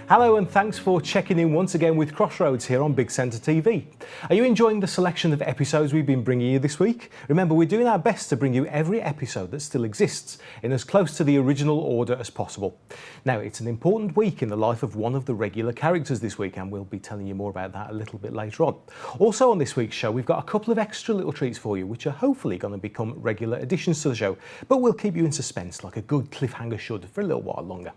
Hello and thanks for checking in once again with Crossroads here on Big Centre TV. Are you enjoying the selection of episodes we've been bringing you this week? Remember, we're doing our best to bring you every episode that still exists in as close to the original order as possible. Now, it's an important week in the life of one of the regular characters this week, and we'll be telling you more about that a little bit later on. Also on this week's show, we've got a couple of extra little treats for you, which are hopefully going to become regular additions to the show, but we'll keep you in suspense like a good cliffhanger should for a little while longer.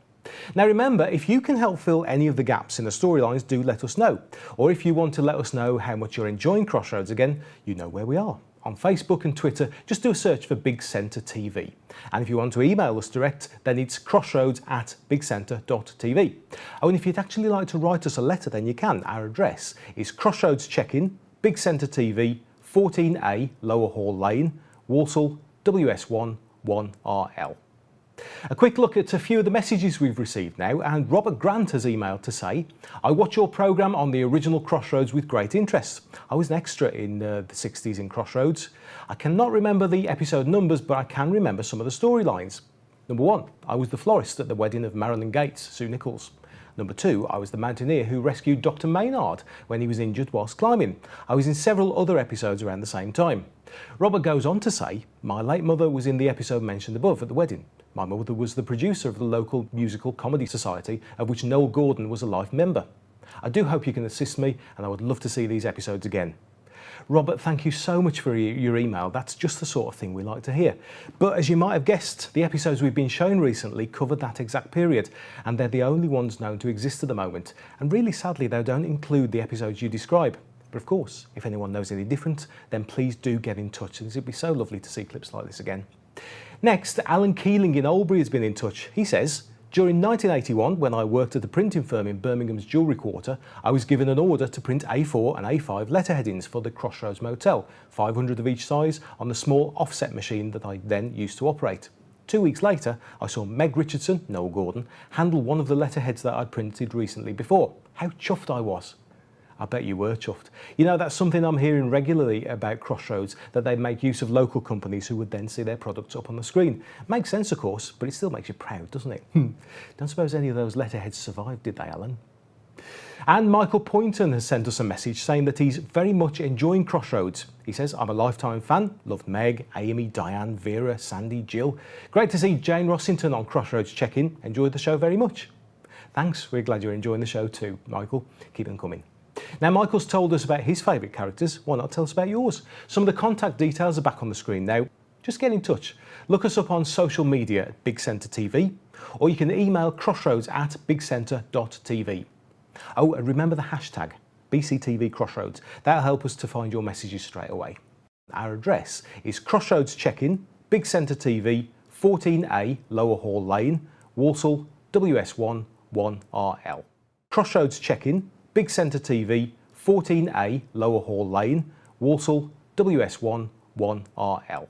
Now remember, if you can help fill any of the gaps in the storylines, do let us know. Or if you want to let us know how much you're enjoying Crossroads again, you know where we are. On Facebook and Twitter, just do a search for Big Centre TV. And if you want to email us direct, then it's crossroads@bigcentre.tv. Oh, and if you'd actually like to write us a letter, then you can. Our address is Crossroads Check-in, Big Centre TV, 14A, Lower Hall Lane, Walsall, WS1 1RL. A quick look at a few of the messages we've received now, and Robert Grant has emailed to say, I watch your programme on the original Crossroads with great interest. I was an extra in the 60s in Crossroads. I cannot remember the episode numbers, but I can remember some of the storylines. Number 1, I was the florist at the wedding of Marilyn Gates, Sue Nichols. Number 2, I was the mountaineer who rescued Dr. Maynard when he was injured whilst climbing. I was in several other episodes around the same time. Robert goes on to say, my late mother was in the episode mentioned above at the wedding. My mother was the producer of the local musical comedy society, of which Noel Gordon was a life member. I do hope you can assist me, and I would love to see these episodes again. Robert, thank you so much for your email. That's just the sort of thing we like to hear. But as you might have guessed, the episodes we've been shown recently covered that exact period, and they're the only ones known to exist at the moment. And really sadly, they don't include the episodes you describe. But of course, if anyone knows any different, then please do get in touch. It'd be so lovely to see clips like this again. Next, Alan Keeling in Albury has been in touch. He says, during 1981, when I worked at a printing firm in Birmingham's Jewellery Quarter, I was given an order to print A4 and A5 letterheadings for the Crossroads Motel, 500 of each size, on the small offset machine that I then used to operate. 2 weeks later, I saw Meg Richardson, Noel Gordon, handle one of the letterheads that I'd printed recently before. How chuffed I was. I bet you were chuffed. You know, that's something I'm hearing regularly about Crossroads, that they make use of local companies who would then see their products up on the screen. Makes sense, of course, but it still makes you proud, doesn't it? Don't suppose any of those letterheads survived, did they, Alan? And Michael Poynton has sent us a message saying that he's very much enjoying Crossroads. He says, I'm a lifetime fan, loved Meg, Amy, Diane, Vera, Sandy, Jill. Great to see Jane Rossington on Crossroads Check-in. Enjoyed the show very much. Thanks, we're glad you're enjoying the show too, Michael. Keep them coming. Now, Michael's told us about his favourite characters. Why not tell us about yours? Some of the contact details are back on the screen now. Just get in touch. Look us up on social media at Big Centre TV, or you can email crossroads@bigcentre.tv. Oh, and remember the hashtag BCTV Crossroads. That'll help us to find your messages straight away. Our address is Crossroads Check-in, Big Centre TV, 14A, Lower Hall Lane, Walsall, WS1 1RL. Crossroads Check-in, Big Centre TV, 14A, Lower Hall Lane, Walsall, WS1 1RL.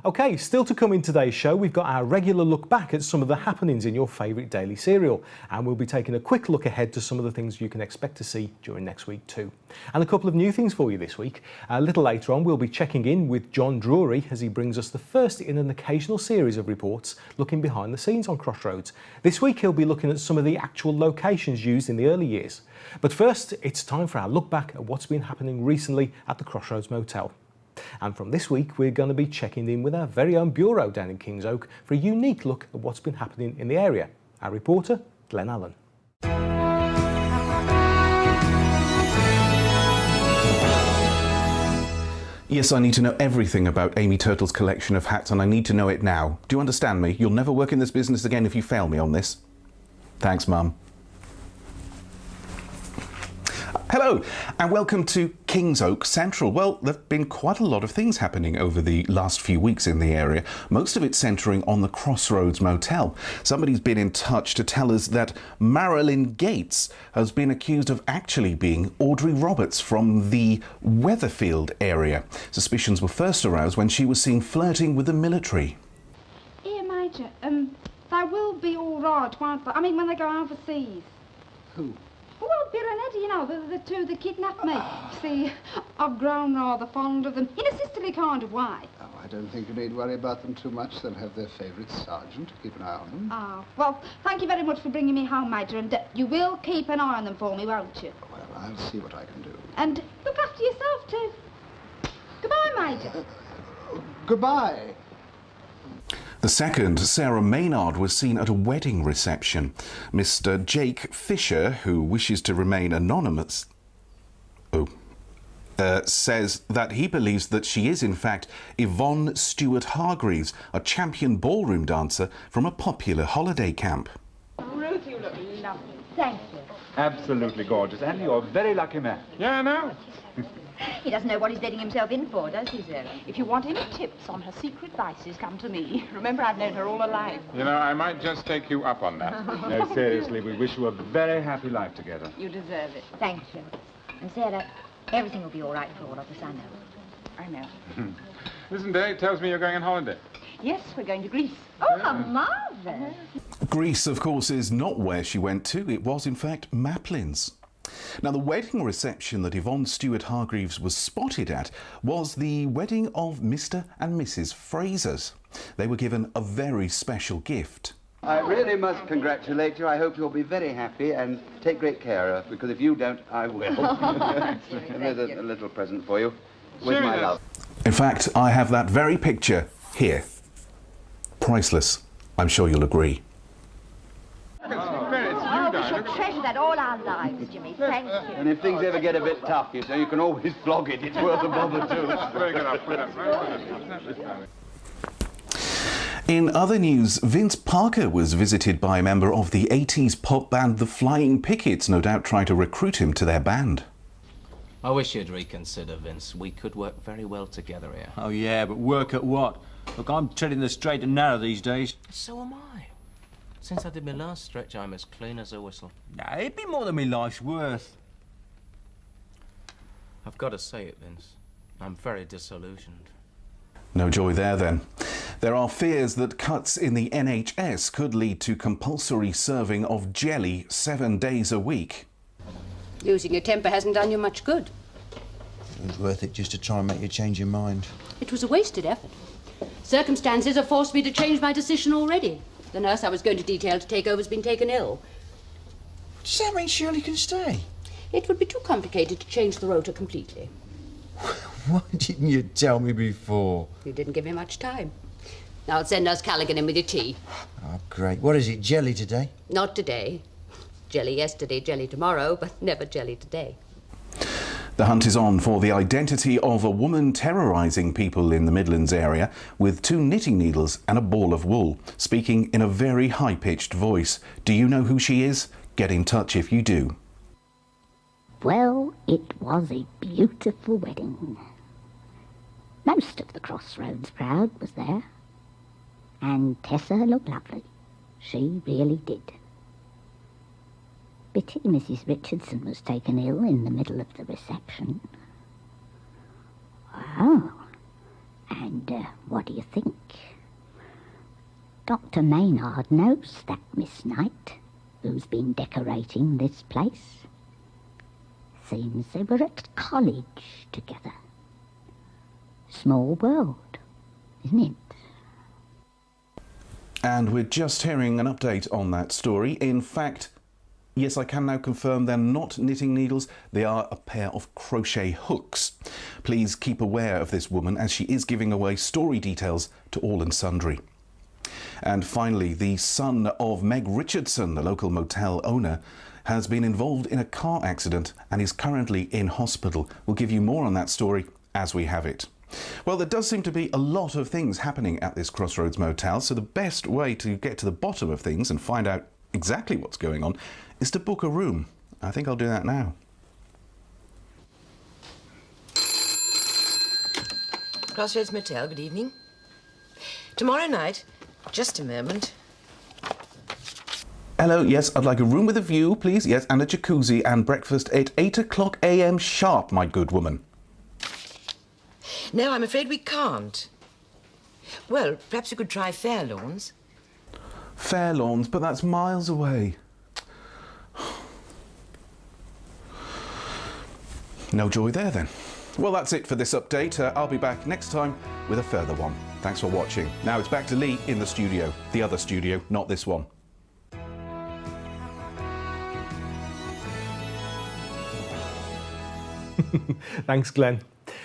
OK, still to come in today's show, we've got our regular look back at some of the happenings in your favourite daily serial, and we'll be taking a quick look ahead to some of the things you can expect to see during next week too. And a couple of new things for you this week. A little later on, we'll be checking in with John Drury as he brings us the first in an occasional series of reports looking behind the scenes on Crossroads. This week, he'll be looking at some of the actual locations used in the early years. But first, it's time for our look back at what's been happening recently at the Crossroads Motel. And from this week, we're going to be checking in with our very own bureau down in Kings Oak for a unique look at what's been happening in the area. Our reporter, Glenn Allen. Yes, I need to know everything about Amy Turtle's collection of hats, and I need to know it now. Do you understand me? You'll never work in this business again if you fail me on this. Thanks, Mum. Hello and welcome to Kings Oak Central. Well, there have been quite a lot of things happening over the last few weeks in the area, most of it centering on the Crossroads Motel. Somebody's been in touch to tell us that Marilyn Gates has been accused of actually being Audrey Roberts from the Weatherfield area. Suspicions were first aroused when she was seen flirting with the military. Here, Major, they will be all right, won't they? I mean, when they go overseas. Who? Well, Bill and Eddie, you know, the two that kidnapped me. See, I've grown rather fond of them, in a sisterly kind of way. Oh, don't think you need worry about them too much. They'll have their favourite sergeant to keep an eye on them. Ah, well, thank you very much for bringing me home, Major, and you will keep an eye on them for me, won't you? Well, I'll see what I can do. And look after yourself, too. Goodbye, Major. Goodbye. The second, Sarah Maynard, was seen at a wedding reception. Mr. Jake Fisher, who wishes to remain anonymous, says that he believes that she is, in fact, Yvonne Stewart-Hargreaves, a champion ballroom dancer from a popular holiday camp. Ruth, you look lovely. Thank you. Absolutely gorgeous. And you're a very lucky man. Yeah, I know. He doesn't know what he's letting himself in for, does he, Sarah? If you want any tips on her secret vices, come to me. Remember, I've known her all her life. You know, I might just take you up on that. No, seriously, we wish you a very happy life together. You deserve it. Thank you. And Sarah, everything will be all right for all of us, I know. I know. Listen, Dave tells me you're going on holiday. Yes, we're going to Greece. Oh, how marvellous. Greece, of course, is not where she went to. It was, in fact, Maplin's. Now, the wedding reception that Yvonne Stewart-Hargreaves was spotted at was the wedding of Mr. and Mrs. Frasers. They were given a very special gift. I really must congratulate you. I hope you'll be very happy and take great care of her, because if you don't, I will. There's a little present for you, with my love. In fact, I have that very picture here. Priceless. I'm sure you'll agree. Oh, we shall treasure that all our lives, Jimmy. Thank you. And if things ever get a bit tough, you know, you can always flog it. It's worth a bother, too. Very good. I'll put it up. In other news, Vince Parker was visited by a member of the 80s pop band The Flying Pickets, no doubt trying to recruit him to their band. I wish you'd reconsider, Vince. We could work very well together here. Oh, yeah, but work at what? Look, I'm treading the straight and narrow these days. So am I. Since I did my last stretch, I'm as clean as a whistle. Nah, it'd be more than me life's worth. I've got to say it, Vince. I'm very disillusioned. No joy there, then. There are fears that cuts in the NHS could lead to compulsory serving of jelly 7 days a week. Losing your temper hasn't done you much good. It was worth it just to try and make you change your mind. It was a wasted effort. Circumstances have forced me to change my decision already. The nurse I was going to detail to take over has been taken ill. Does that mean Shirley can stay? It would be too complicated to change the rota completely. Why didn't you tell me before? You didn't give me much time. Now I'll send Nurse Callaghan in with your tea. Oh, great. What is it, jelly today? Not today. Jelly yesterday, jelly tomorrow, but never jelly today. The hunt is on for the identity of a woman terrorising people in the Midlands area with 2 knitting needles and a ball of wool, speaking in a very high-pitched voice. Do you know who she is? Get in touch if you do. Well, it was a beautiful wedding. Most of the Crossroads crowd was there. And Tessa looked lovely. She really did. Pity Mrs. Richardson was taken ill in the middle of the reception. Oh, and what do you think? Dr. Maynard knows that Miss Knight, who's been decorating this place. Seems they were at college together. Small world, isn't it? And we're just hearing an update on that story. In fact, yes, I can now confirm they're not knitting needles, they are a pair of crochet hooks. Please keep aware of this woman as she is giving away story details to all and sundry. And finally, the son of Meg Richardson, the local motel owner, has been involved in a car accident and is currently in hospital. We'll give you more on that story as we have it. Well, there does seem to be a lot of things happening at this Crossroads motel, so the best way to get to the bottom of things and find out exactly what's going on is to book a room. I think I'll do that now. Crossroads Motel, good evening. Tomorrow night, just a moment. Hello, yes, I'd like a room with a view, please. Yes, and a jacuzzi and breakfast at 8 o'clock a.m. sharp, my good woman. No, I'm afraid we can't. Well, perhaps you could try Fairlawns. Fairlawns, but that's miles away. No joy there, then. Well, that's it for this update. I'll be back next time with a further one. Thanks for watching. Now it's back to Lee in the studio. The other studio, not this one. Thanks, Glenn.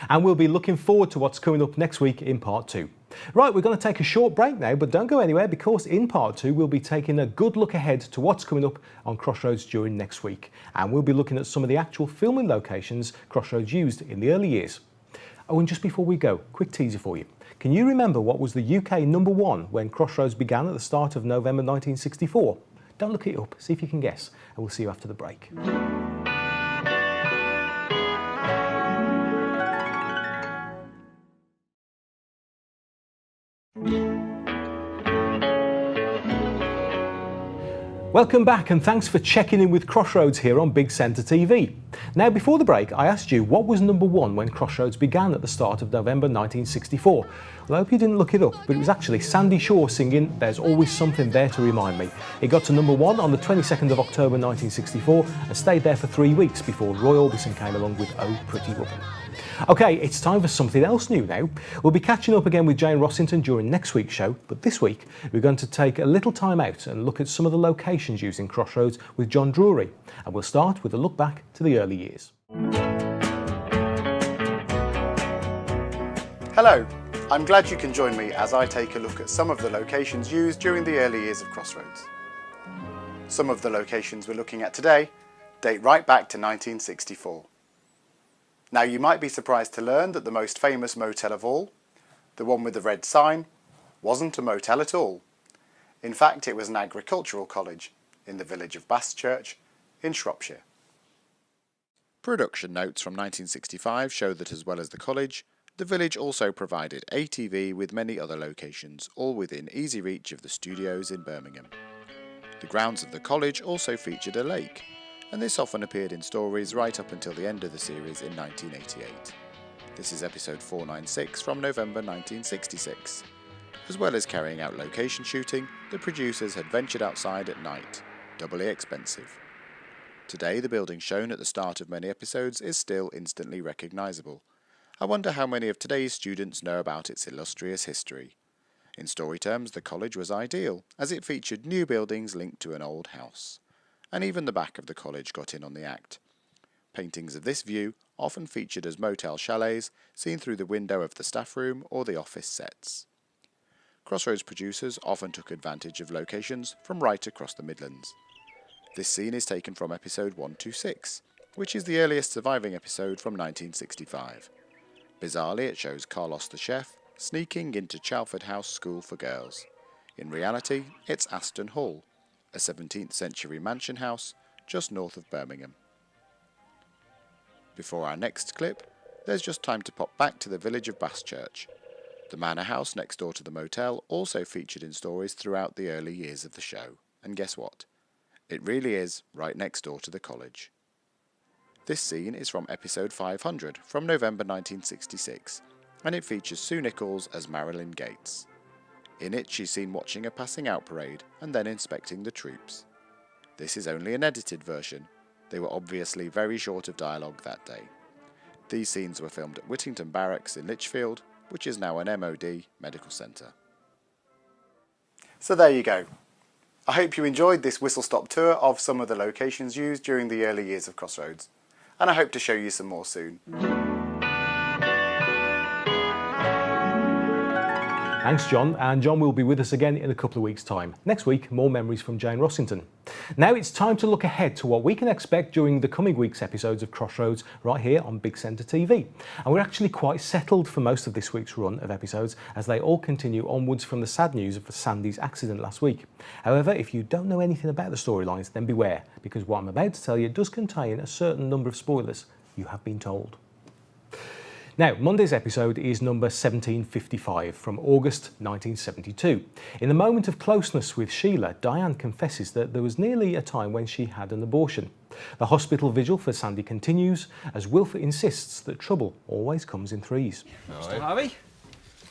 And we'll be looking forward to what's coming up next week in part 2. Right, we're going to take a short break now, but don't go anywhere, because in part 2 we'll be taking a good look ahead to what's coming up on Crossroads during next week. And we'll be looking at some of the actual filming locations Crossroads used in the early years. Oh, and just before we go, quick teaser for you. Can you remember what was the UK #1 when Crossroads began at the start of November 1964? Don't look it up, see if you can guess, and we'll see you after the break. Welcome back, and thanks for checking in with Crossroads here on Big Centre TV. Now, before the break, I asked you what was #1 when Crossroads began at the start of November 1964. Well, I hope you didn't look it up, but it was actually Sandy Shaw singing "There's Always Something There to Remind Me." It got to #1 on the 22nd of October 1964 and stayed there for 3 weeks before Roy Orbison came along with "Oh Pretty Woman." OK, it's time for something else new now. We'll be catching up again with Jane Rossington during next week's show, but this week we're going to take a little time out and look at some of the locations used in Crossroads with John Drury. And we'll start with a look back to the early years. Hello, I'm glad you can join me as I take a look at some of the locations used during the early years of Crossroads. Some of the locations we're looking at today date right back to 1964. Now, you might be surprised to learn that the most famous motel of all, the one with the red sign, wasn't a motel at all. In fact, it was an agricultural college in the village of Baschurch in Shropshire. Production notes from 1965 show that as well as the college, the village also provided ATV with many other locations, all within easy reach of the studios in Birmingham. The grounds of the college also featured a lake, and this often appeared in stories right up until the end of the series in 1988. This is episode 496 from November 1966. As well as carrying out location shooting, the producers had ventured outside at night, doubly expensive. Today, the building shown at the start of many episodes is still instantly recognisable. I wonder how many of today's students know about its illustrious history. In story terms, the college was ideal, as it featured new buildings linked to an old house. And even the back of the college got in on the act. Paintings of this view often featured as motel chalets seen through the window of the staff room or the office sets. Crossroads producers often took advantage of locations from right across the Midlands. This scene is taken from episode 126, which is the earliest surviving episode from 1965. Bizarrely, it shows Carlos the chef sneaking into Chalford House School for Girls. In reality, it's Aston Hall, a 17th century mansion house just north of Birmingham. Before our next clip, there's just time to pop back to the village of Baschurch. The manor house next door to the motel also featured in stories throughout the early years of the show. And guess what? It really is right next door to the college. This scene is from episode 500 from November 1966, and it features Sue Nichols as Marilyn Gates. In it, she's seen watching a passing out parade and then inspecting the troops. This is only an edited version. They were obviously very short of dialogue that day. These scenes were filmed at Whittington Barracks in Lichfield, which is now an MOD medical centre. So there you go. I hope you enjoyed this whistle-stop tour of some of the locations used during the early years of Crossroads, and I hope to show you some more soon. Thanks, John, and John will be with us again in a couple of weeks' time. Next week, more memories from Jane Rossington. Now it's time to look ahead to what we can expect during the coming week's episodes of Crossroads right here on Big Centre TV. And we're actually quite settled for most of this week's run of episodes as they all continue onwards from the sad news of Sandy's accident last week. However, if you don't know anything about the storylines, then beware, because what I'm about to tell you does contain a certain number of spoilers, you have been told. Now, Monday's episode is number 1755 from August 1972. In a moment of closeness with Sheila, Diane confesses that there was nearly a time when she had an abortion. The hospital vigil for Sandy continues as Wilford insists that trouble always comes in threes. Mr. Harvey,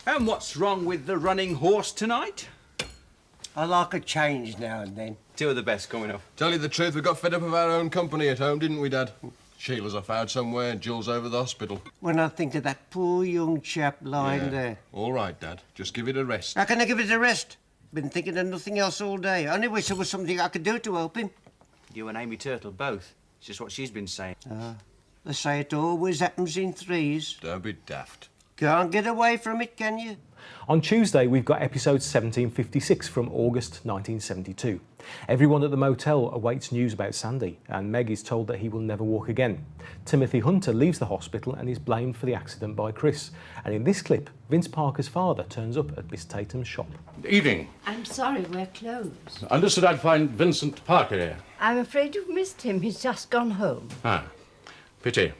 and what's wrong with the running horse tonight? I like a change now and then. Two of the best coming up. Tell you the truth, we got fed up of our own company at home, didn't we, Dad? Sheila's off out somewhere and Jill's over the hospital. When I think of that poor young chap lying there. All right, Dad. Just give it a rest. How can I give it a rest? Been thinking of nothing else all day. I only wish there was something I could do to help him. You and Amy Turtle both. It's just what she's been saying. They say it always happens in threes. Don't be daft. Can't get away from it, can you? On Tuesday, we've got episode 1756 from August 1972. Everyone at the motel awaits news about Sandy, and Meg is told that he will never walk again. Timothy Hunter leaves the hospital and is blamed for the accident by Chris. And in this clip, Vince Parker's father turns up at Miss Tatum's shop. Evening. I'm sorry, we're closed. Understood I'd find Vincent Parker here. I'm afraid you've missed him. He's just gone home. Ah, pity.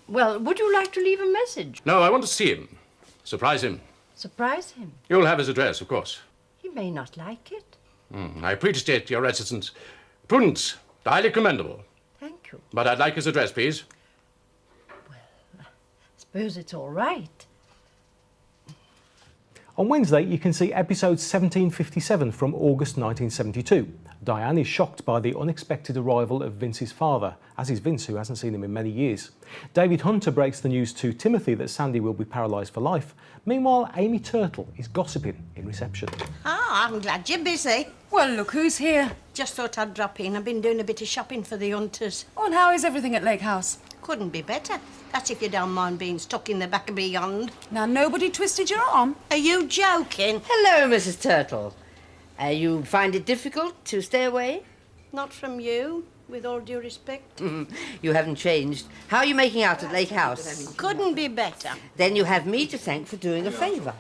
Well, would you like to leave a message? No, I want to see him. Surprise him. Surprise him. You'll have his address, of course. He may not like it. I appreciate your reticence. Prudence, highly commendable. Thank you. But I'd like his address, please. I suppose it's all right. On Wednesday, you can see episode 1757 from August 1972. Diane is shocked by the unexpected arrival of Vince's father, as is Vince, who hasn't seen him in many years. David Hunter breaks the news to Timothy that Sandy will be paralysed for life. Meanwhile, Amy Turtle is gossiping in reception. I'm glad you're busy. Well, look who's here. Just thought I'd drop in. I've been doing a bit of shopping for the Hunters. Oh, and how is everything at Lake House? Couldn't be better. That's if you don't mind being stuck in the back of beyond. Now, nobody twisted your arm. Are you joking? Hello, Mrs. Turtle. You find it difficult to stay away? Not from you, with all due respect. You haven't changed. How are you making out at Lake House? Couldn't be better. Then you have me to thank for doing a favour.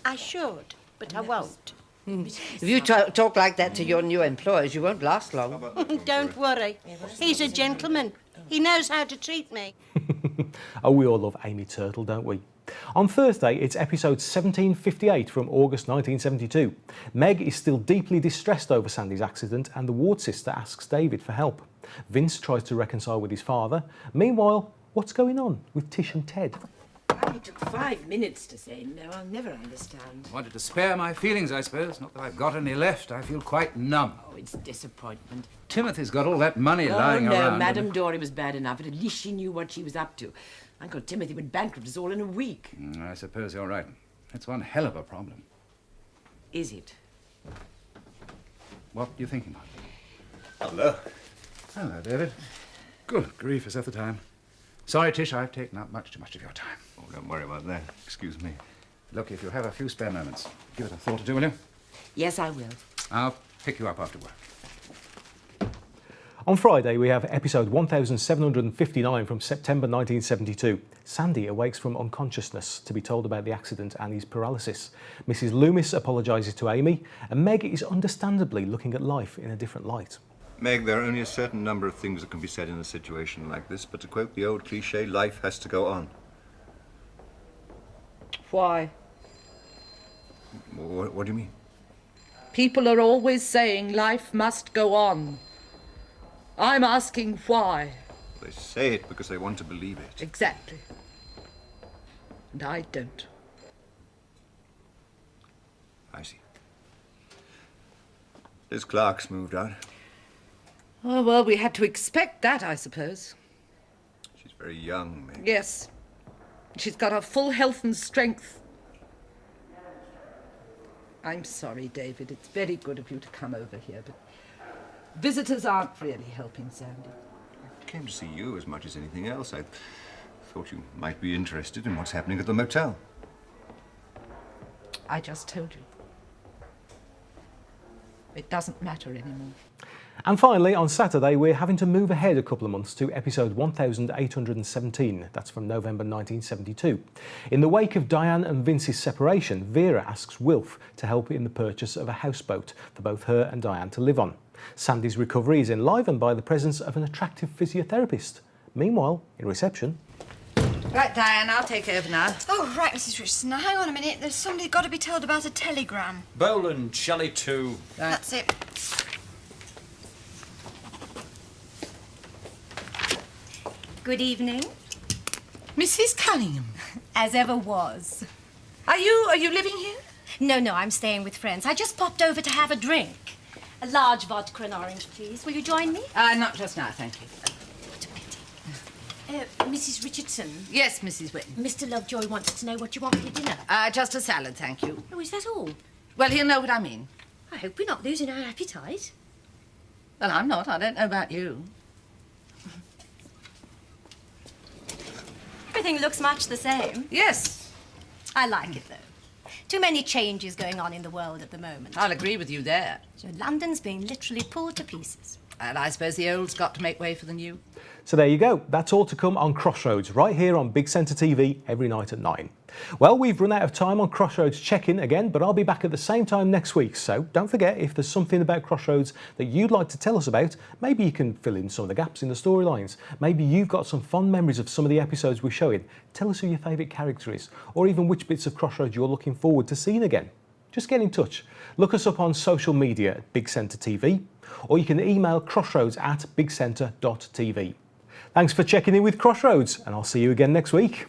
I should, but I won't. If you talk like that to your new employers, you won't last long. Don't worry. He's a gentleman. He knows how to treat me. Oh, we all love Amy Turtle, don't we? On Thursday, it's episode 1758 from August 1972. Meg is still deeply distressed over Sandy's accident, and the ward sister asks David for help. Vince tries to reconcile with his father. Meanwhile, what's going on with Tish and Ted? It only took 5 minutes to say no. I'll never understand. Wanted to spare my feelings, I suppose. Not that I've got any left. I feel quite numb. Oh, it's disappointment. Timothy's got all that money lying no, around. Madame Dory was bad enough, but at least she knew what she was up to. Uncle Timothy went bankrupt us all in a week. I suppose you're right. It's one hell of a problem. Is it? What are you thinking of? Hello. Hello, David. Good grief, is that the time? Sorry, Tish, I've taken up much too much of your time. Oh, don't worry about that. Excuse me. Look, if you have a few spare moments, give it a thought or two, will you? Yes, I will. I'll pick you up after work. On Friday, we have episode 1759 from September 1972. Sandy awakes from unconsciousness to be told about the accident and his paralysis. Mrs. Loomis apologises to Amy, and Meg is understandably looking at life in a different light. Meg, there are only a certain number of things that can be said in a situation like this, but to quote the old cliché, life has to go on. Why? What do you mean? People are always saying life must go on. I'm asking why. They say it because they want to believe it. Exactly. And I don't. I see. Liz Clark's moved out. Oh, well, we had to expect that, I suppose. She's very young, Meg. Yes. She's got her full health and strength. I'm sorry, David. It's very good of you to come over here, but visitors aren't really helping Sandy. I came to see you as much as anything else. I thought you might be interested in what's happening at the motel. I just told you. It doesn't matter anymore. And finally, on Saturday, we're having to move ahead a couple of months to episode 1817. That's from November 1972. In the wake of Diane and Vince's separation, Vera asks Wilf to help in the purchase of a houseboat for both her and Diane to live on. Sandy's recovery is enlivened by the presence of an attractive physiotherapist. Meanwhile, in reception... Right, Diane, I'll take over now. Oh, right, Mrs. Richardson. Now, hang on a minute. There's somebody got to be told about a telegram. Boland, Shelley too. Right. That's it. Good evening. Mrs. Cunningham. As ever was. Are you living here? No, I'm staying with friends. I just popped over to have a drink. A large vodka and orange, please. Will you join me? Not just now, thank you. What a pity. Mrs. Richardson. Yes, Mrs. Witten. Mr. Lovejoy wants to know what you want for your dinner. Just a salad, thank you. Oh, is that all? Well, he'll know what I mean. I hope we're not losing our appetite. Well, I'm not. I don't know about you. Everything looks much the same. Yes. I like it, though. Too many changes going on in the world at the moment. I'll agree with you there. So London's being literally pulled to pieces. And I suppose the old's got to make way for the new. So there you go. That's all to come on Crossroads, right here on Big Centre TV every night at 9. Well, we've run out of time on Crossroads check-in again, but I'll be back at the same time next week. So don't forget, if there's something about Crossroads that you'd like to tell us about, maybe you can fill in some of the gaps in the storylines. Maybe you've got some fond memories of some of the episodes we're showing. Tell us who your favourite character is, or even which bits of Crossroads you're looking forward to seeing again. Just get in touch. Look us up on social media at Big Centre TV, or you can email crossroads@bigcentre.tv. Thanks for checking in with Crossroads, and I'll see you again next week.